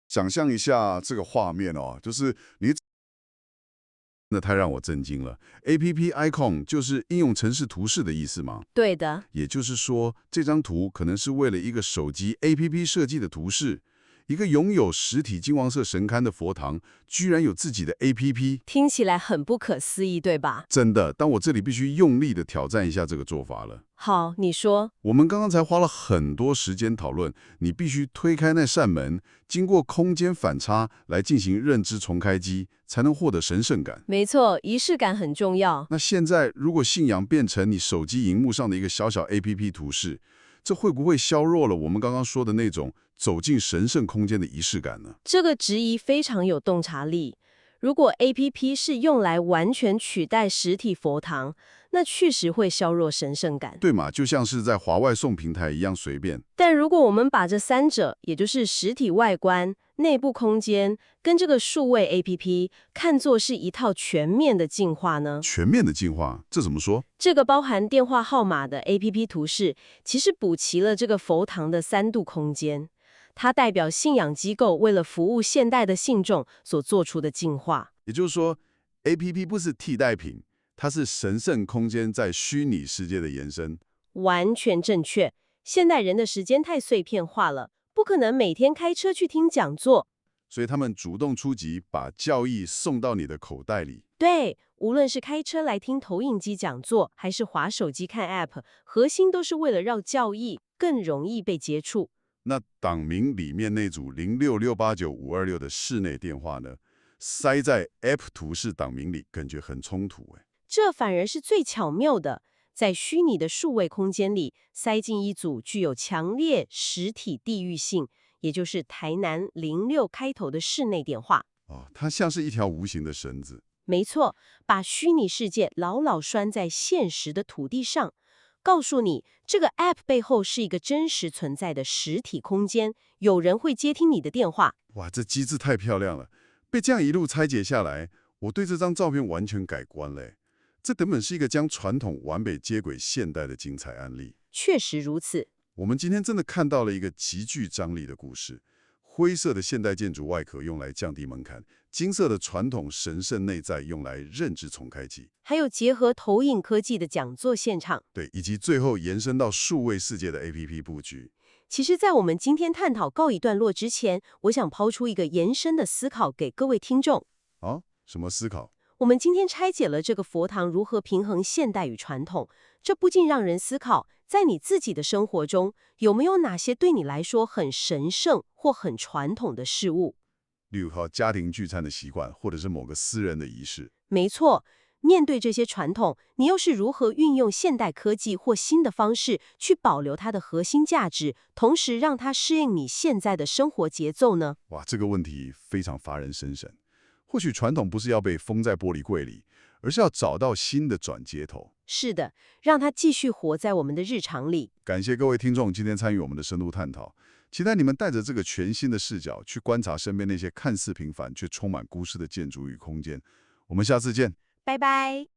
想象一下这个画面哦，就是你那太让我震惊了。App icon 就是应用程式图示的意思吗？对的，也就是说，这张图可能是为了一个手机 App 设计的图示。一个拥有实体金黄色神龛的佛堂，居然有自己的 App。听起来很不可思议，对吧？真的，但我这里必须用力的挑战一下这个做法了。好，你说，我们刚刚才花了很多时间讨论，你必须推开那扇门，经过空间反差来进行认知重开机，才能获得神圣感。没错，仪式感很重要。那现在，如果信仰变成你手机荧幕上的一个小小 App 图示，这会不会削弱了我们刚刚说的那种走进神圣空间的仪式感呢？这个质疑非常有洞察力。如果 APP 是用来完全取代实体佛堂，那确实会削弱神圣感。对嘛，就像是在华外送平台一样随便。但如果我们把这三者，也就是实体外观、内部空间跟这个数位 APP 看作是一套全面的进化呢？全面的进化，这怎么说？这个包含电话号码的 APP 图示，其实补齐了这个佛堂的三度空间。它代表信仰机构为了服务现代的信众所做出的进化。也就是说，App 不是替代品，它是神圣空间在虚拟世界的延伸。完全正确。现代人的时间太碎片化了，不可能每天开车去听讲座。所以他们主动出击，把教义送到你的口袋里。对，无论是开车来听投影机讲座，还是滑手机看 App，核心都是为了让教义更容易被接触。那党名里面那组06689-526的室内电话呢，塞在 App 图示党名里，感觉很冲突哎。这反而是最巧妙的，在虚拟的数位空间里塞进一组具有强烈实体地域性，也就是台南06开头的室内电话。哦，它像是一条无形的绳子。没错，把虚拟世界牢牢拴在现实的土地上，告诉你这个 App 背后是一个真实存在的实体空间，有人会接听你的电话。哇，这机制太漂亮了！被这样一路拆解下来，我对这张照片完全改观嘞。这根本是一个将传统完美接轨现代的精彩案例。确实如此。我们今天真的看到了一个极具张力的故事。灰色的现代建筑外壳用来降低门槛，金色的传统神圣内在用来认知重开机，还有结合投影科技的讲座现场。对，以及最后延伸到数位世界的 APP 布局。其实，在我们今天探讨告一段落之前，我想抛出一个延伸的思考给各位听众。啊，什么思考？我们今天拆解了这个佛堂如何平衡现代与传统，这不禁让人思考，在你自己的生活中，有没有哪些对你来说很神圣或很传统的事物？例如家庭聚餐的习惯，或者是某个私人的仪式。没错，面对这些传统，你又是如何运用现代科技或新的方式去保留它的核心价值，同时让它适应你现在的生活节奏呢？哇，这个问题非常发人深省。或许传统不是要被封在玻璃柜里，而是要找到新的转接头。是的，让它继续活在我们的日常里。感谢各位听众今天参与我们的深度探讨，期待你们带着这个全新的视角去观察身边那些看似平凡却充满故事的建筑与空间。我们下次见。拜拜。